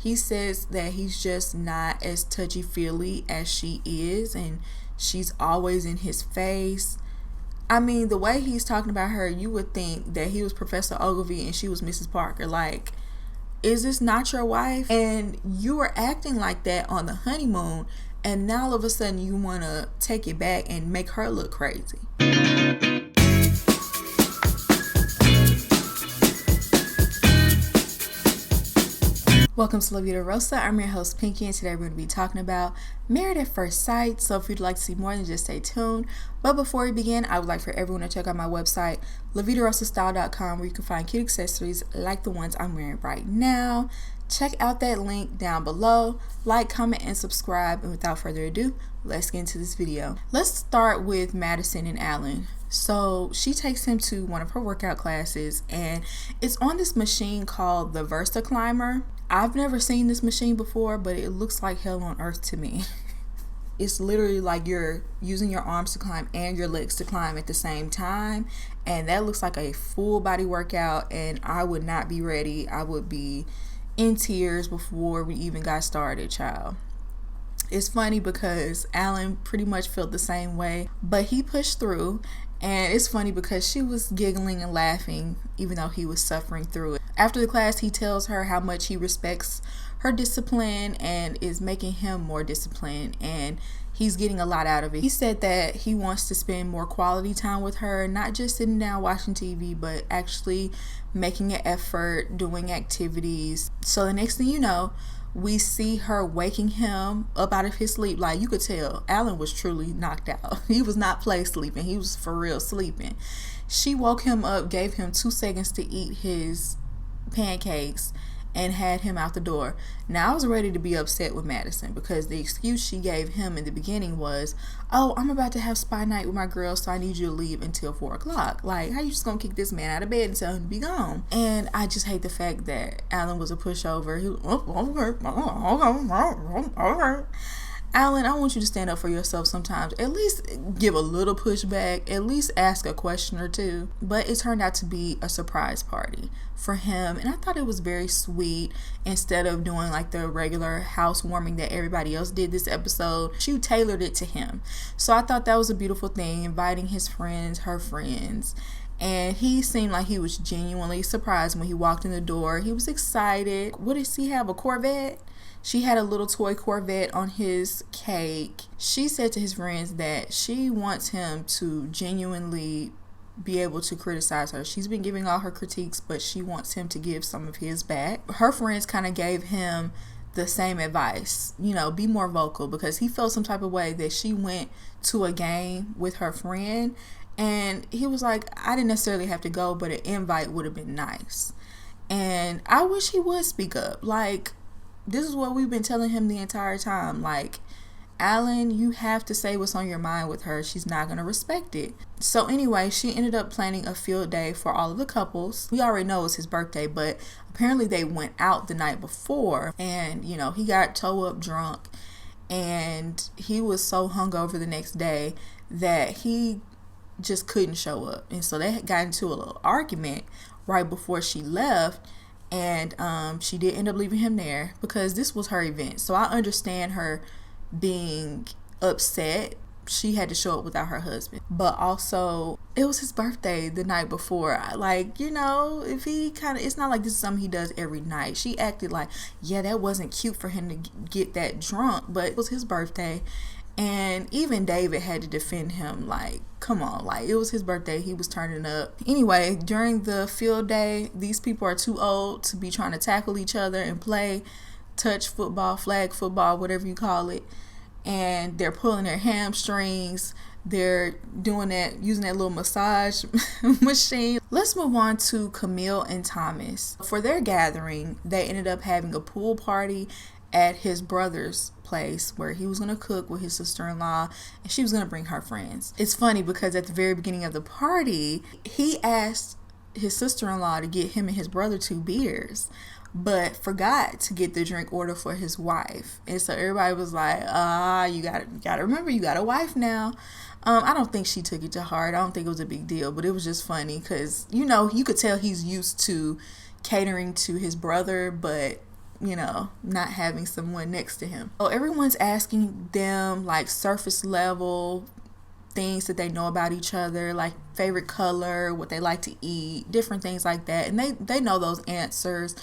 He says that he's just not as touchy-feely as she is, and she's always in his face. I mean, the way he's talking about her, you would think that he was Professor Ogilvy and she was Mrs. Parker. Like, is this not your wife? And you were acting like that on the honeymoon, and now all of a sudden you want to take it back and make her look crazy. Welcome to La Vida Rosa. I'm your host, Pinky, and today we're going to be talking about Married at First Sight. So if you'd like to see more, then just stay tuned. But before we begin, I would like for everyone to check out my website, lavidarosastyle.com, where you can find cute accessories like the ones I'm wearing right now. Check out that link down below. Like, comment, and subscribe. And without further ado, let's get into this video. Let's start with Madison and Allan. So she takes him to one of her workout classes, and it's on this machine called the Versa Climber. I've never seen this machine before, but it looks like hell on earth to me. It's literally like you're using your arms to climb and your legs to climb at the same time, and that looks like a full body workout, and I would not be ready. I would be in tears before we even got started, child. It's funny because Allan pretty much felt the same way, but he pushed through. And it's funny because she was giggling and laughing even though he was suffering through it. After the class, he tells her how much he respects her discipline and is making him more disciplined, and he's getting a lot out of it. He said that he wants to spend more quality time with her, not just sitting down watching TV, but actually making an effort, doing activities. So the next thing you know, we see her waking him up out of his sleep. Like, you could tell Allan was truly knocked out. He was not play sleeping. He was for real sleeping. She woke him up, gave him 2 seconds to eat his pancakes, and had him out the door. Now, I was ready to be upset with Madison because the excuse she gave him in the beginning was, oh, I'm about to have spy night with my girls, so I need you to leave until 4 o'clock. Like, how you just gonna kick this man out of bed and tell him to be gone? And I just hate the fact that Allan was a pushover. He was, okay. Allan, I want you to stand up for yourself sometimes. At least give a little pushback. At least ask a question or two. But it turned out to be a surprise party for him. And I thought it was very sweet. Instead of doing like the regular housewarming that everybody else did this episode, she tailored it to him. So I thought that was a beautiful thing. Inviting his friends, her friends. And he seemed like he was genuinely surprised when he walked in the door. He was excited. What does he have? A Corvette? She had a little toy Corvette on his cake. She said to his friends that she wants him to genuinely be able to criticize her. She's been giving all her critiques, but she wants him to give some of his back. Her friends kind of gave him the same advice, you know, be more vocal, because he felt some type of way that she went to a game with her friend, and he was like, I didn't necessarily have to go, but an invite would have been nice. And I wish he would speak up. Like, this is what we've been telling him the entire time. Like, Allan, you have to say what's on your mind with her. She's not going to respect it. So anyway, she ended up planning a field day for all of the couples. We already know it's his birthday, but apparently they went out the night before, and, you know, he got toe up drunk, and he was so hungover the next day that he just couldn't show up. And so they got into a little argument right before she left. And she did end up leaving him there because this was her event. So I understand her being upset. She had to show up without her husband. But also, it was his birthday the night before. Like, you know, if he kind of, it's not like this is something he does every night. She acted like, yeah, that wasn't cute for him to get that drunk. But it was his birthday. And even David had to defend him. Like, come on, like, it was his birthday. He was turning up. Anyway, during the field day, these people are too old to be trying to tackle each other and play touch football, flag football, whatever you call it. And they're pulling their hamstrings. They're doing that, using that little massage machine. Let's move on to Camille and Thomas. For their gathering, they ended up having a pool party at his brother's place where he was going to cook with his sister-in-law, and she was going to bring her friends. It's funny because at the very beginning of the party, he asked his sister-in-law to get him and his brother 2 beers, but forgot to get the drink order for his wife. And so everybody was like, you gotta remember, you got a wife now. I don't think she took it to heart. I don't think it was a big deal, but it was just funny because, you know, you could tell he's used to catering to his brother, but not having someone next to him. So everyone's asking them like surface level things that they know about each other, like favorite color, what they like to eat, different things like that. And they know those answers.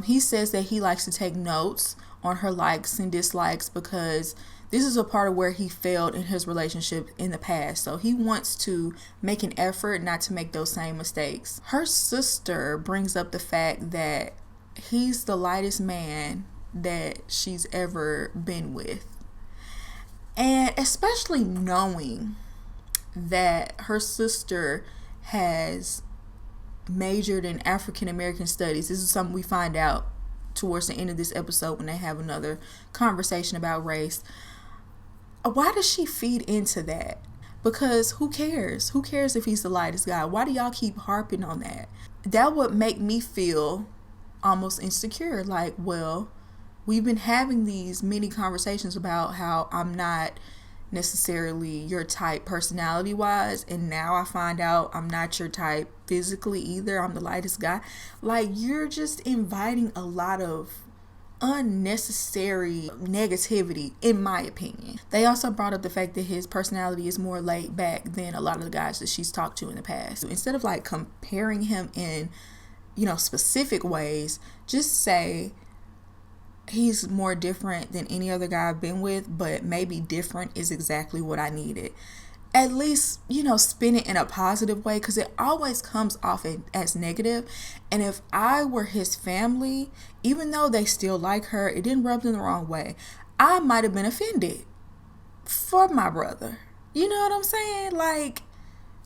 He says that he likes to take notes on her likes and dislikes because this is a part of where he failed in his relationship in the past. So he wants to make an effort not to make those same mistakes. Her sister brings up the fact that he's the lightest man that she's ever been with. And especially knowing that her sister has majored in African American studies. This is something we find out towards the end of this episode when they have another conversation about race. Why does she feed into that? Because who cares? Who cares if he's the lightest guy? Why do y'all keep harping on that? That would make me feel almost insecure. Like, well, we've been having these many conversations about how I'm not necessarily your type personality wise, and now I find out I'm not your type physically either. I'm the lightest guy. Like, you're just inviting a lot of unnecessary negativity, in my opinion. They also brought up the fact that his personality is more laid back than a lot of the guys that she's talked to in the past. So instead of like comparing him in specific ways, just say he's more different than any other guy I've been with, but maybe different is exactly what I needed. At least, spin it in a positive way, because it always comes off as negative. And if I were his family, even though they still like her, it didn't rub them the wrong way, I might have been offended for my brother. You know what I'm saying? Like,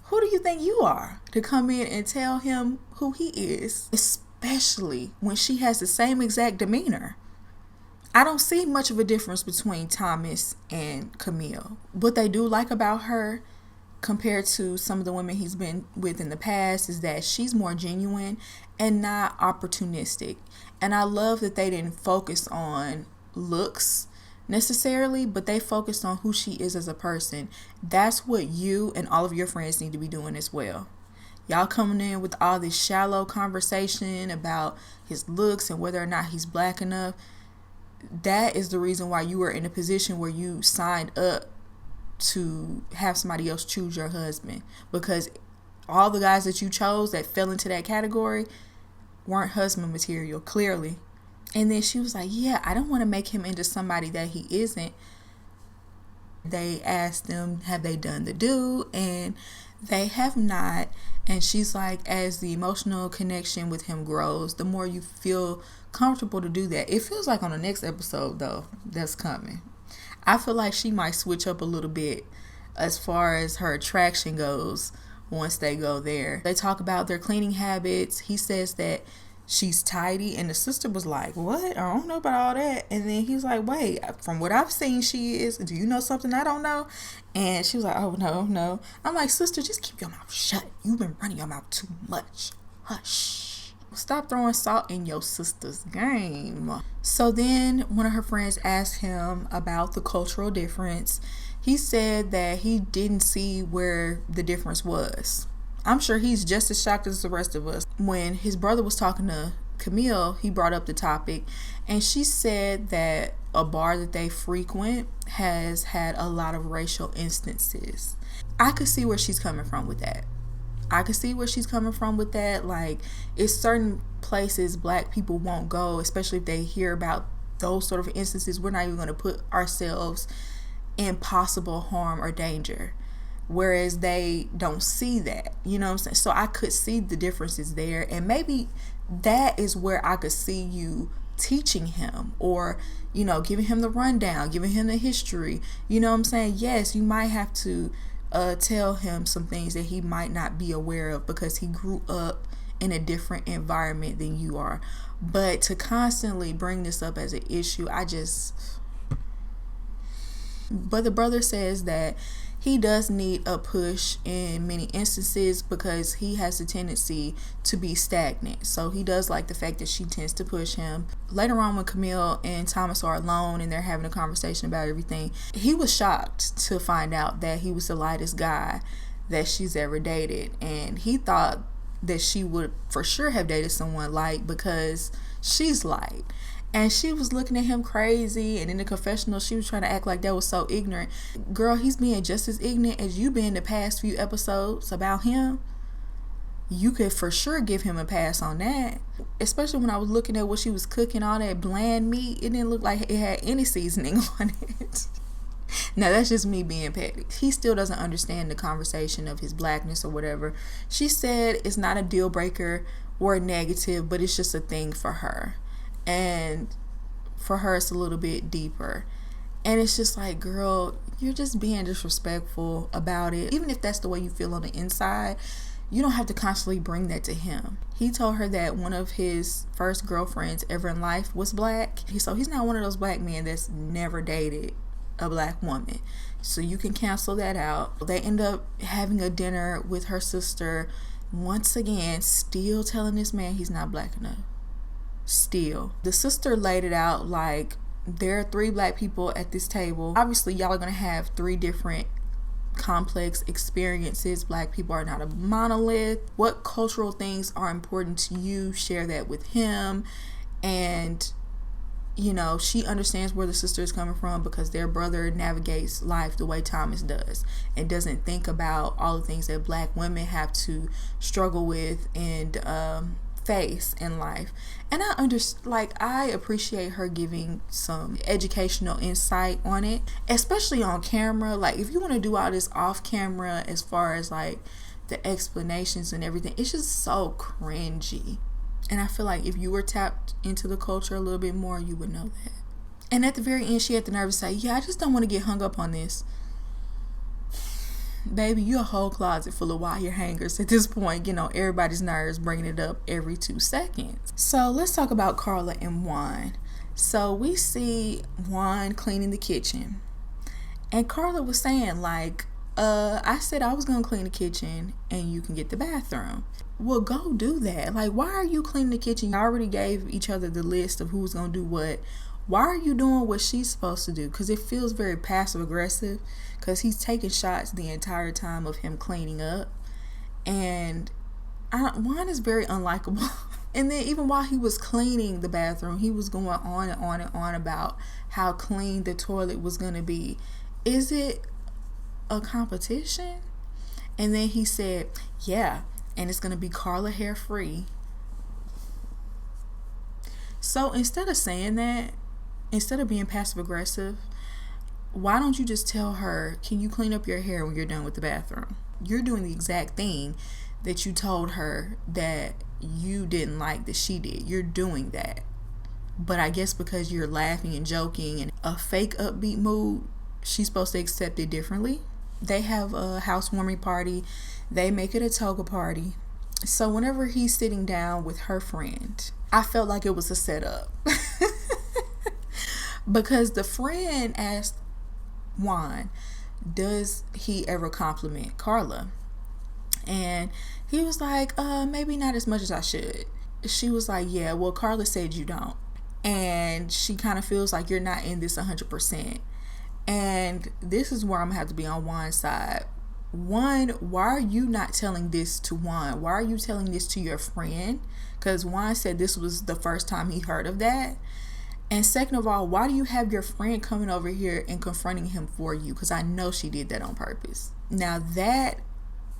who do you think you are to come in and tell him who he is? Especially when she has the same exact demeanor. I don't see much of a difference between Thomas and Camille. What they do like about her compared to some of the women he's been with in the past is that she's more genuine and not opportunistic. And I love that they didn't focus on looks necessarily, but they focused on who she is as a person. That's what you and all of your friends need to be doing as well. Y'all coming in with all this shallow conversation about his looks and whether or not he's black enough. That is the reason why you were in a position where you signed up to have somebody else choose your husband, because all the guys that you chose that fell into that category weren't husband material, clearly. And then she was like, yeah, I don't want to make him into somebody that he isn't. They asked them, have they done the do? And they have not. And she's like, as the emotional connection with him grows, the more you feel comfortable to do that. It feels like on the next episode, though, that's coming, I feel like she might switch up a little bit as far as her attraction goes once they go there. They talk about their cleaning habits. He says that she's tidy, and the sister was like, what? I don't know about all that. And then he's like, wait, from what I've seen, she is. Do you know something I don't know? And she was like, oh, no. I'm like, sister, just keep your mouth shut. You've been running your mouth too much. Hush. Stop throwing salt in your sister's game. So then one of her friends asked him about the cultural difference. He said that he didn't see where the difference was. I'm sure he's just as shocked as the rest of us. When his brother was talking to Camille, he brought up the topic, and she said that a bar that they frequent has had a lot of racial instances. I could see where she's coming from with that. Like, it's certain places black people won't go, especially if they hear about those sort of instances. We're not even going to put ourselves in possible harm or danger, whereas they don't see that. You know what I'm saying? So I could see the differences there, and maybe that is where I could see you teaching him, or giving him the rundown, giving him the history. You know what I'm saying? Yes, you might have to tell him some things that he might not be aware of because he grew up in a different environment than you are. But to constantly bring this up as an issue, but the brother says that he does need a push in many instances because he has a tendency to be stagnant. So he does like the fact that she tends to push him. Later on, when Camille and Thomas are alone and they're having a conversation about everything, he was shocked to find out that he was the lightest guy that she's ever dated. And he thought that she would for sure have dated someone light because she's light. And she was looking at him crazy, and in the confessional she was trying to act like that was so ignorant. Girl, he's being just as ignorant as you been the past few episodes about him. You could for sure give him a pass on that. Especially when I was looking at what she was cooking, all that bland meat. It didn't look like it had any seasoning on it. Now, that's just me being petty. He still doesn't understand the conversation of his blackness or whatever. She said it's not a deal breaker or a negative, but it's just a thing for her. And for her, it's a little bit deeper. And it's just like, girl, you're just being disrespectful about it. Even if that's the way you feel on the inside, you don't have to constantly bring that to him. He told her that one of his first girlfriends ever in life was black. So he's not one of those black men that's never dated a black woman. So you can cancel that out. They end up having a dinner with her sister. Once again, still telling this man he's not black enough. Still. The sister laid it out like there are 3 black people at this table. Obviously, y'all are going to have 3 different complex experiences. Black people are not a monolith. What cultural things are important to you? Share that with him. And you know, she understands where the sister is coming from because their brother navigates life the way Thomas does and doesn't think about all the things that black women have to struggle with and face in life. And I appreciate her giving some educational insight on it, especially on camera. Like, if you want to do all this off camera as far as like the explanations and everything, it's just so cringy. And I feel like if you were tapped into the culture a little bit more, you would know that. And at the very end, she had the nerve to say, yeah, I just don't want to get hung up on this. Baby, you're a whole closet full of wire hangers at this point. You know, everybody's nerves bringing it up every 2 seconds. So let's talk about Carla and Juan. So we see Juan cleaning the kitchen. And Carla was saying like, I said I was going to clean the kitchen and you can get the bathroom. Well, go do that. Like, why are you cleaning the kitchen? You already gave each other the list of who's going to do what. Why are you doing what she's supposed to do? Because it feels very passive aggressive, because he's taking shots the entire time of him cleaning up. And Juan is very unlikable. And then even while he was cleaning the bathroom, he was going on and on and on about how clean the toilet was going to be. Is it a competition? And then he said, yeah, and it's going to be Carla hair free. So instead of saying that, instead of being passive aggressive, why don't you just tell her, can you clean up your hair when you're done with the bathroom? You're doing the exact thing that you told her that you didn't like that she did. You're doing that. But I guess because you're laughing and joking and a fake upbeat mood, she's supposed to accept it differently. They have a housewarming party. They make it a toga party. So whenever he's sitting down with her friend, I felt like it was a setup. Because the friend asked Juan, does he ever compliment Carla? And he was like, maybe not as much as I should. She was like, yeah, well, Carla said you don't. And she kind of feels like you're not in this 100%. And this is where I'm going to have to be on Juan's side. One, why are you not telling this to Juan? Why are you telling this to your friend? Because Juan said this was the first time he heard of that. And second of all, why do you have your friend coming over here and confronting him for you? Because I know she did that on purpose. Now that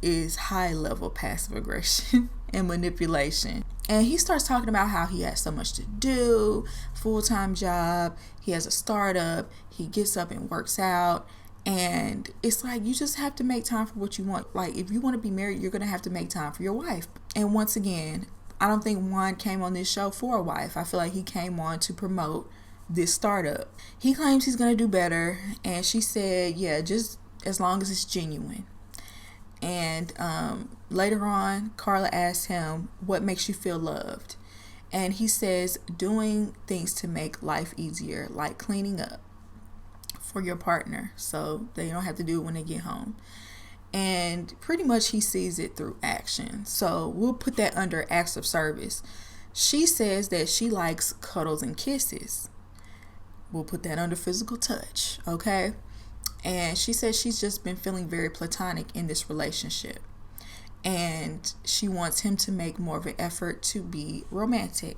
is high level passive aggression and manipulation. And he starts talking about how he has so much to do, full-time job, he has a startup, he gets up and works out. And it's like, you just have to make time for what you want. Like, if you want to be married, you're going to have to make time for your wife. And once again, I don't think Juan came on this show for a wife. I feel like he came on to promote this startup. He claims he's going to do better. And she said, yeah, just as long as it's genuine. And later on, Carla asked him, what makes you feel loved? And he says, doing things to make life easier, like cleaning up for your partner so they don't have to do it when they get home. And pretty much he sees it through action. So we'll put that under acts of service. She says that she likes cuddles and kisses. We'll put that under physical touch, okay? And she says she's just been feeling very platonic in this relationship. And she wants him to make more of an effort to be romantic.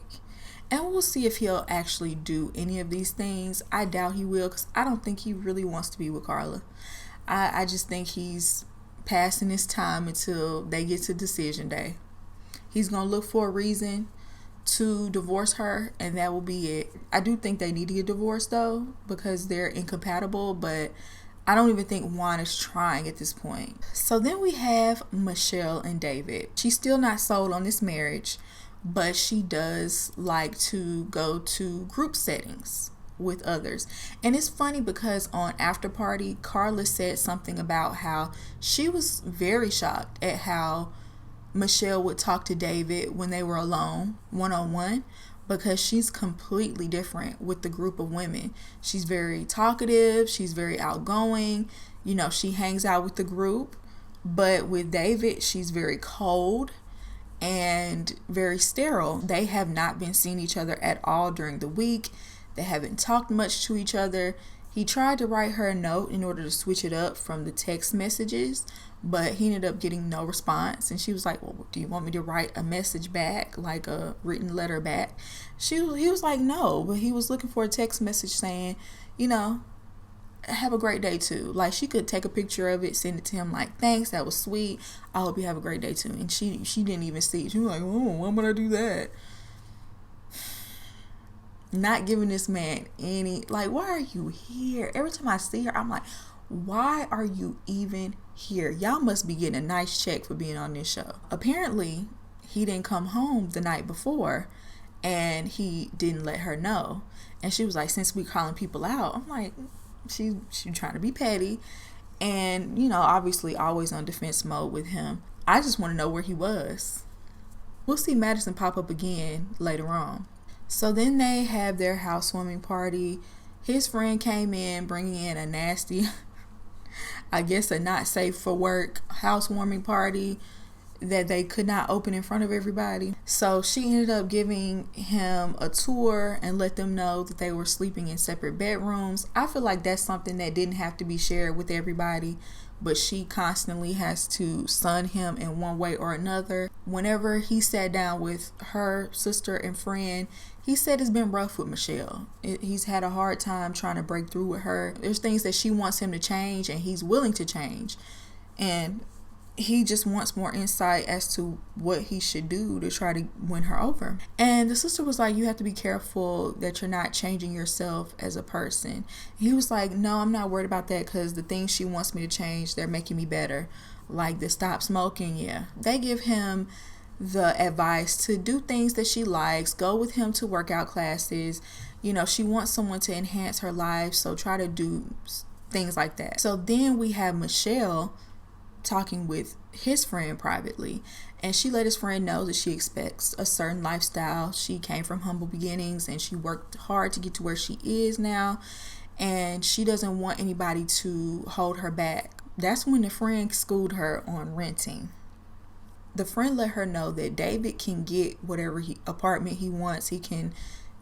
And we'll see if he'll actually do any of these things. I doubt he will, because I don't think he really wants to be with Carla. I just think he's passing his time until they get to decision day. He's going to look for a reason to divorce her, and that will be it. I do think they need to get divorced, though, because they're incompatible, but I don't even think Juan is trying at this point. So then we have Michelle and David. She's still not sold on this marriage, but she does like to go to group settings with others. And it's funny because on After Party, Carla said something about how she was very shocked at how Michelle would talk to David when they were alone, one-on-one, because she's completely different with the group of women. She's very talkative, she's very outgoing, you know, she hangs out with the group, but with David, she's very cold and very sterile. They have not been seeing each other at all during the week. They haven't talked much to each other. He tried to write her a note in order to switch it up from the text messages, but he ended up getting no response. And she was like, well, do you want me to write a message back, like a written letter back? He was like, no, but he was looking for a text message saying, you know, have a great day too. Like, she could take a picture of it, send it to him like, thanks, that was sweet, I hope you have a great day too. And she didn't even see it. She was like, oh, why would I do that? Not giving this man any, like, why are you here? Every time I see her, I'm like, why are you even here? Y'all must be getting a nice check for being on this show. Apparently, he didn't come home the night before, and he didn't let her know. And she was like, since we calling people out, I'm like, she's trying to be petty. And, you know, obviously always on defense mode with him. I just want to know where he was. We'll see Madison pop up again later on. So then they have their housewarming party. His friend came in bringing in a nasty, I guess a not safe for work housewarming party that they could not open in front of everybody. So she ended up giving him a tour and let them know that they were sleeping in separate bedrooms. I feel like that's something that didn't have to be shared with everybody, but she constantly has to sun him in one way or another. Whenever he sat down with her sister and friend, he said it's been rough with Michelle. He's had a hard time trying to break through with her. There's things that she wants him to change, and he's willing to change. And he just wants more insight as to what he should do to try to win her over. And the sister was like, you have to be careful that you're not changing yourself as a person. He was like, no, I'm not worried about that, because the things she wants me to change, they're making me better. Like the stop smoking, yeah. They give him the advice to do things that she likes, go with him to workout classes. You know, she wants someone to enhance her life, so try to do things like that. So then we have Michelle talking with his friend privately, and she let his friend know that she expects a certain lifestyle. She came from humble beginnings and she worked hard to get to where she is now, and she doesn't want anybody to hold her back. That's when the friend schooled her on renting. The friend let her know that David can get whatever apartment he wants. He can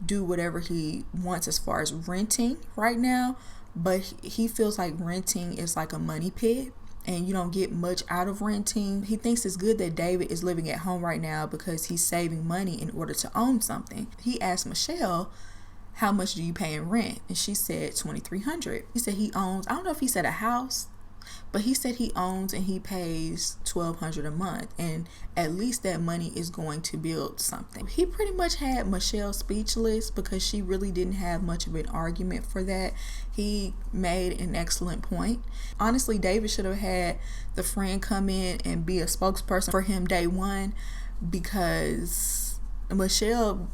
do whatever he wants as far as renting right now, but he feels like renting is like a money pit, and you don't get much out of renting. He thinks it's good that David is living at home right now because he's saving money in order to own something. He asked Michelle, how much do you pay in rent? And she said $2,300. He said he owns, I don't know if he said a house, but he said he owns and he pays $1,200 a month, and at least that money is going to build something. He pretty much had Michelle speechless because she really didn't have much of an argument for that. He made an excellent point. Honestly, David should have had the friend come in and be a spokesperson for him day one, because Michelle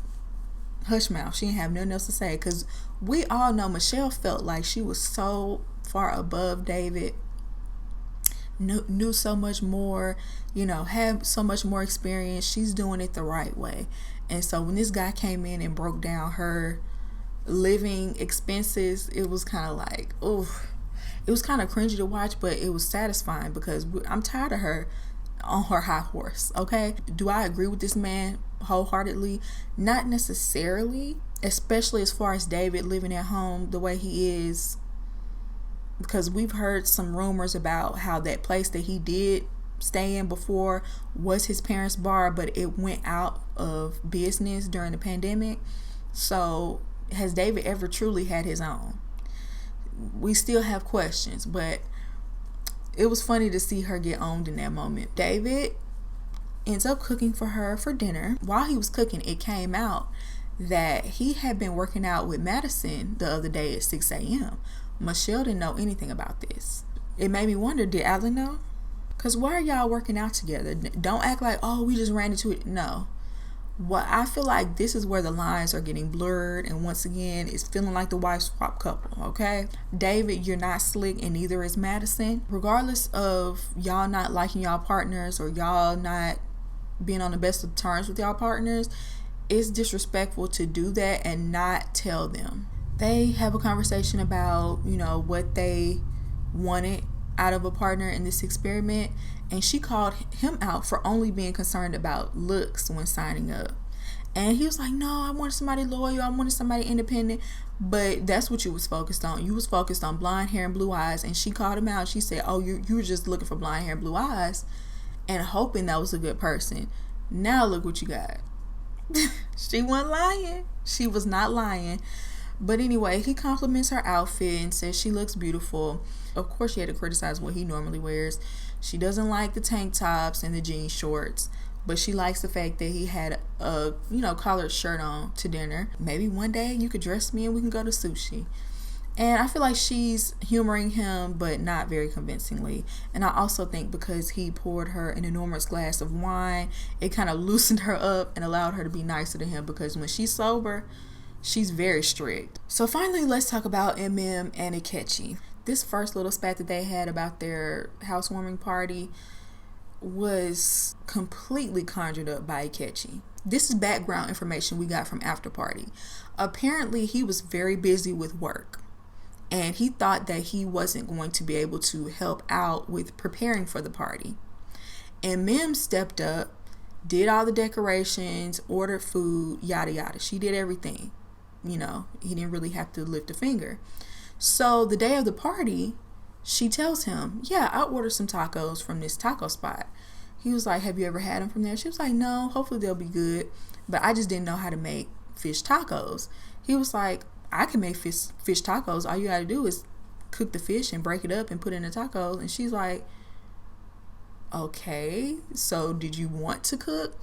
hush mouth. She didn't have nothing else to say, because we all know Michelle felt like she was so far above David, knew so much more, you know, had so much more experience. She's doing it the right way. And so when this guy came in and broke down her living expenses, it was kind of like, oof. It was kind of cringy to watch, but it was satisfying because I'm tired of her on her high horse. Okay, do I agree with this man wholeheartedly? Not necessarily, especially as far as David living at home the way he is, because we've heard some rumors about how that place that he did stay in before was his parents' bar, but it went out of business during the pandemic. So has David ever truly had his own? We still have questions, but it was funny to see her get owned in that moment. David ends up cooking for her for dinner. While he was cooking, it came out that he had been working out with Madison the other day at 6 a.m. Michelle didn't know anything about this. It made me wonder, did Allan know? Because why are y'all working out together? Don't act like, oh, we just ran into it. No. What I feel like this is where the lines are getting blurred, and once again, it's feeling like the wife swap couple, okay? David, you're not slick, and neither is Madison. Regardless of y'all not liking y'all partners or y'all not being on the best of terms with y'all partners, it's disrespectful to do that and not tell them. They have a conversation about, what they wanted out of a partner in this experiment, and she called him out for only being concerned about looks when signing up. And he was like, no, I wanted somebody loyal, I wanted somebody independent. But that's what you was focused on. You was focused on blonde hair and blue eyes. And she called him out. She said, oh, you were just looking for blonde hair and blue eyes and hoping that was a good person. Now look what you got. She wasn't lying. She was not lying. But anyway, he compliments her outfit and says she looks beautiful. Of course, she had to criticize what he normally wears. She doesn't like the tank tops and the jean shorts, but she likes the fact that he had a, collared shirt on to dinner. Maybe one day you could dress me and we can go to sushi. And I feel like she's humoring him, but not very convincingly. And I also think because he poured her an enormous glass of wine, it kind of loosened her up and allowed her to be nicer to him, because when she's sober, she's very strict. So finally, let's talk about MM and Aatchi. This first little spat that they had about their housewarming party was completely conjured up by Aatchi. This is background information we got from After Party. Apparently, he was very busy with work, and he thought that he wasn't going to be able to help out with preparing for the party. And Mim stepped up, did all the decorations, ordered food, yada yada. She did everything. He didn't really have to lift a finger. So the day of the party, she tells him, yeah, I ordered some tacos from this taco spot. He was like, have you ever had them from there? She was like, no, hopefully they'll be good, but I just didn't know how to make fish tacos. He was like, I can make fish tacos. All you got to do is cook the fish and break it up and put it in the tacos. And she's like, okay, so did you want to cook?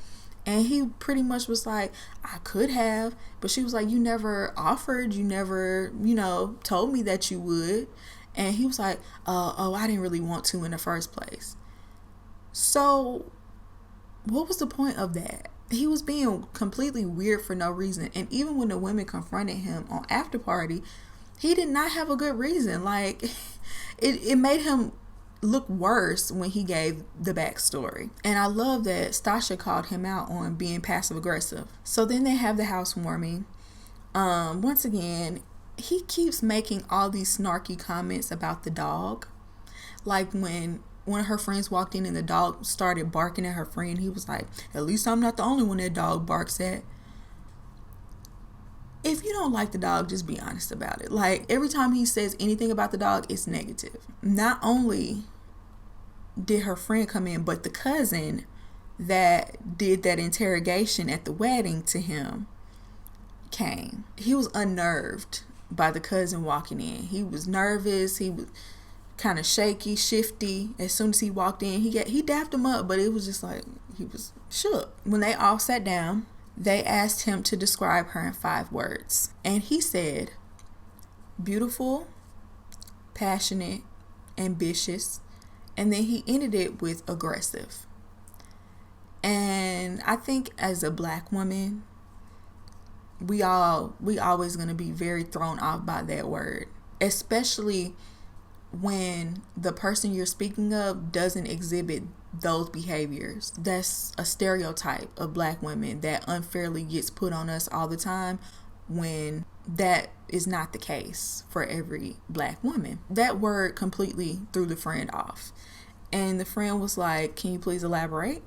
And he pretty much was like, I could have, but she was like, you never offered, you never, told me that you would. And he was like, I didn't really want to in the first place. So what was the point of that? He was being completely weird for no reason. And even when the women confronted him on After Party, he did not have a good reason. Like, it made him look worse when he gave the backstory. And I love that Stasha called him out on being passive aggressive. So then they have the housewarming. Once again, he keeps making all these snarky comments about the dog. Like when one of her friends walked in and the dog started barking at her friend, he was like, at least I'm not the only one that dog barks at. If you don't like the dog, just be honest about it. Like, every time he says anything about the dog, it's negative. Not only did her friend come in, but the cousin that did that interrogation at the wedding to him came. He was unnerved by the cousin walking in. He was nervous. He was kind of shaky, shifty. As soon as he walked in, he dapped him up, but it was just like he was shook. When they all sat down, they asked him to describe her in 5 words. And he said, beautiful, passionate, ambitious, and then he ended it with aggressive. And I think as a Black woman, we always going to be very thrown off by that word, especially when the person you're speaking of doesn't exhibit those behaviors. That's a stereotype of Black women that unfairly gets put on us all the time, when that is not the case for every Black woman. That word completely threw the friend off. And the friend was like, can you please elaborate?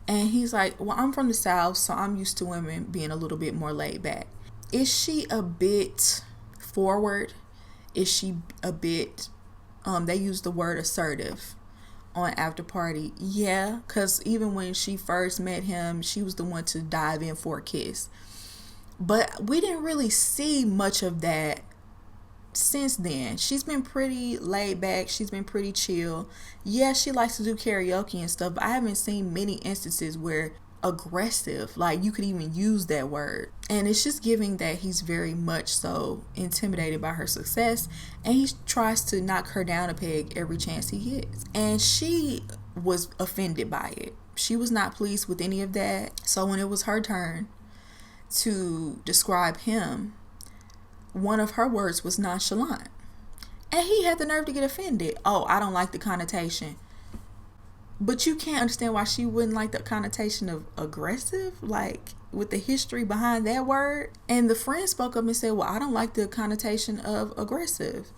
And he's like, well, I'm from the South, so I'm used to women being a little bit more laid back. Is she a bit forward? Is she a bit, they use the word assertive on After Party? Yeah, because even when she first met him, she was the one to dive in for a kiss. But we didn't really see much of that since then. She's been pretty laid back. She's been pretty chill. Yeah, she likes to do karaoke and stuff, but I haven't seen many instances where aggressive, like you could even use that word. And it's just giving that he's very much so intimidated by her success, and he tries to knock her down a peg every chance he gets. And she was offended by it. She was not pleased with any of that. So when it was her turn to describe him, one of her words was nonchalant. And he had the nerve to get offended. Oh, I don't like the connotation. But you can't understand why she wouldn't like the connotation of aggressive, like with the history behind that word. And the friend spoke up and said, well, I don't like the connotation of aggressive.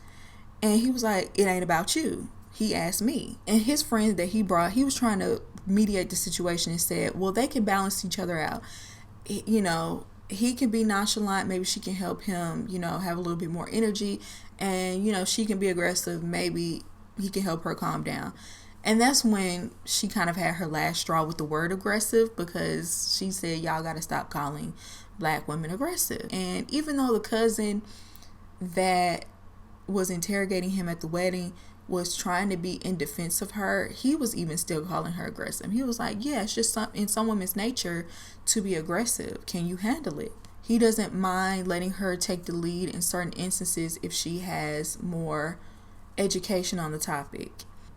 And he was like, it ain't about you. He asked me. And his friend that he brought, he was trying to mediate the situation and said, well, they can balance each other out. You know, he can be nonchalant. Maybe she can help him, you know, have a little bit more energy. And, you know, she can be aggressive. Maybe he can help her calm down. And that's when she kind of had her last straw with the word aggressive, because she said, y'all got to stop calling black women aggressive. And even though the cousin that was interrogating him at the wedding was trying to be in defense of her, he was even still calling her aggressive. He was like, yeah, it's just in some women's nature to be aggressive. Can you handle it? He doesn't mind letting her take the lead in certain instances if she has more education on the topic.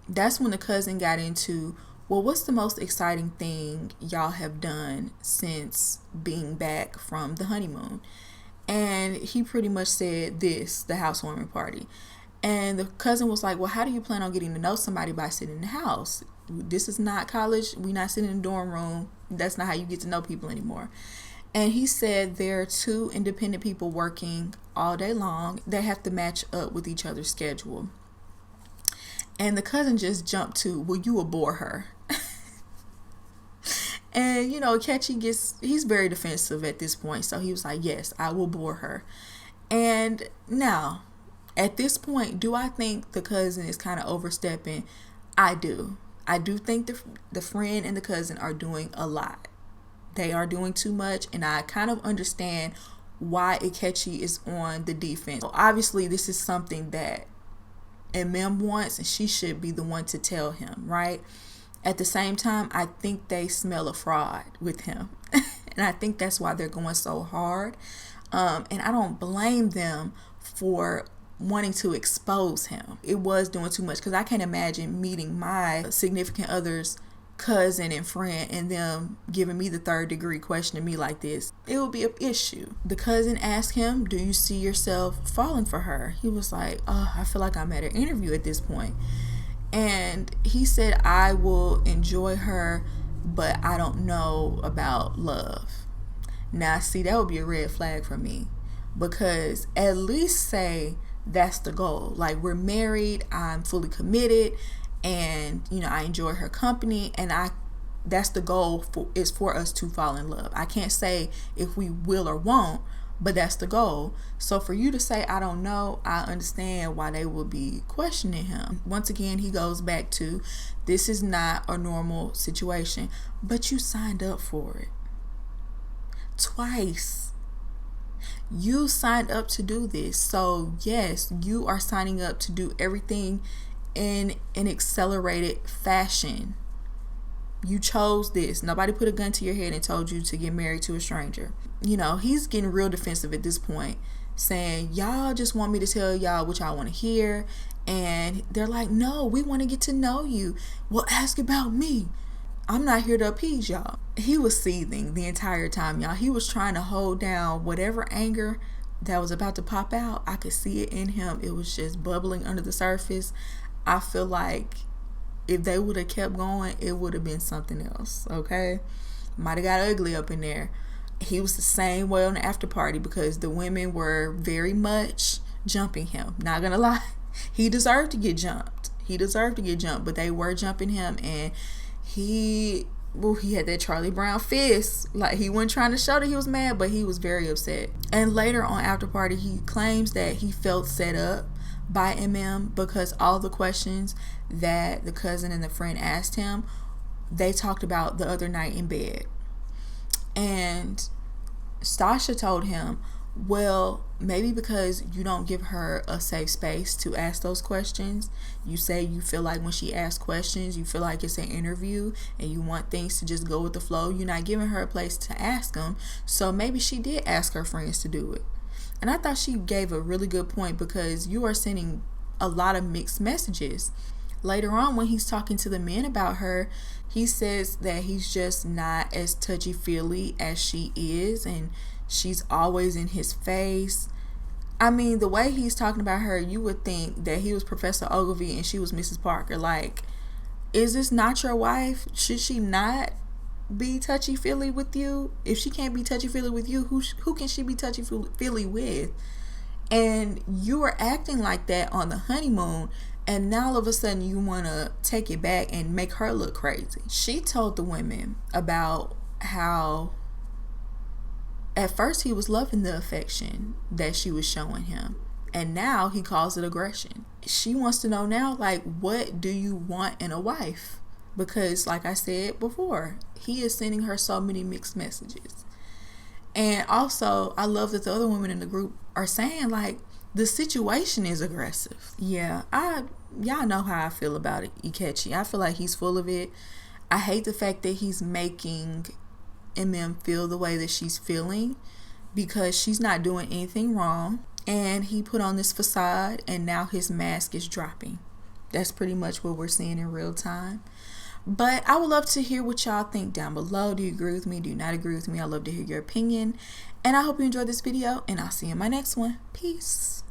That's when the cousin got into, well, what's the most exciting thing y'all have done since being back from the honeymoon? And he pretty much said this, the housewarming party. And the cousin was like, well, how do you plan on getting to know somebody by sitting in the house? This is not college. We're not sitting in the dorm room. That's not how you get to know people anymore. And he said there are two independent people working all day long. They have to match up with each other's schedule. And the cousin just jumped to, well, you will bore her. And, you know, Aatchi he's very defensive at this point. So he was like, yes, I will bore her. And now, at this point, do I think the cousin is kind of overstepping? I do. I do think the friend and the cousin are doing a lot. They are doing too much. And I kind of understand why Aatchi is on the defense. So obviously, this is something that MM wants, and she should be the one to tell him, right? At the same time, I think they smell a fraud with him. And I think that's why they're going so hard. And I don't blame them for wanting to expose him. It was doing too much, because I can't imagine meeting my significant other's cousin and friend and them giving me the third degree questioning me like this. It would be an issue. The cousin asked him, do you see yourself falling for her? He was like, oh, I feel like I'm at an interview at this point. And he said, I will enjoy her, but I don't know about love. Now, see, that would be a red flag for me, because at least say that's the goal. Like, we're married, I'm fully committed, and, you know, I enjoy her company, and that's the goal is for us to fall in love. I can't say if we will or won't, but that's the goal. So for you to say, I don't know, I understand why they will be questioning him. Once again, he goes back to, this is not a normal situation, but you signed up for it. Twice. You signed up to do this. So yes, you are signing up to do everything in an accelerated fashion. You chose this. Nobody put a gun to your head and told you to get married to a stranger. You know, he's getting real defensive at this point, saying, y'all just want me to tell y'all what y'all want to hear. And they're like, no, we want to get to know you. Well, ask about me. I'm not here to appease y'all. He was seething the entire time, y'all. He was trying to hold down whatever anger that was about to pop out. I could see it in him. It was just bubbling under the surface. I feel like if they would have kept going, it would have been something else, okay? Might have got ugly up in there. He was the same way on the after party, because the women were very much jumping him. Not gonna lie. He deserved to get jumped. But they were jumping him, and he had that Charlie Brown fist. Like, he wasn't trying to show that he was mad, but he was very upset. And later on after party, he claims that he felt set up by MM, because all the questions that the cousin and the friend asked him, they talked about the other night in bed. And Stasha told him, well, maybe because you don't give her a safe space to ask those questions. You say you feel like when she asks questions, you feel like it's an interview and you want things to just go with the flow. You're not giving her a place to ask them. So maybe she did ask her friends to do it. And I thought she gave a really good point, because you are sending a lot of mixed messages. Later on, when he's talking to the men about her, he says that he's just not as touchy-feely as she is, and she's always in his face. I mean, the way he's talking about her, you would think that he was Professor Ogilvy and she was Mrs. Parker. Like, is this not your wife? Should she not be touchy-feely with you? If she can't be touchy-feely with you, who can she be touchy-feely with? And you were acting like that on the honeymoon, and now all of a sudden you want to take it back and make her look crazy. She told the women about how at first he was loving the affection that she was showing him, and now he calls it aggression. She wants to know now, like, what do you want in a wife? Because like I said before, he is sending her so many mixed messages. And also, I love that the other women in the group are saying, like, the situation is aggressive. Yeah, y'all know how I feel about it, Aatchi. I feel like he's full of it. I hate the fact that he's making feel the way that she's feeling, because she's not doing anything wrong. And he put on this facade, and now his mask is dropping. That's pretty much what we're seeing in real time. But I would love to hear what y'all think down below. Do you agree with me? Do you not agree with me? I'd love to hear your opinion. And I hope you enjoyed this video, and I'll see you in my next one. Peace.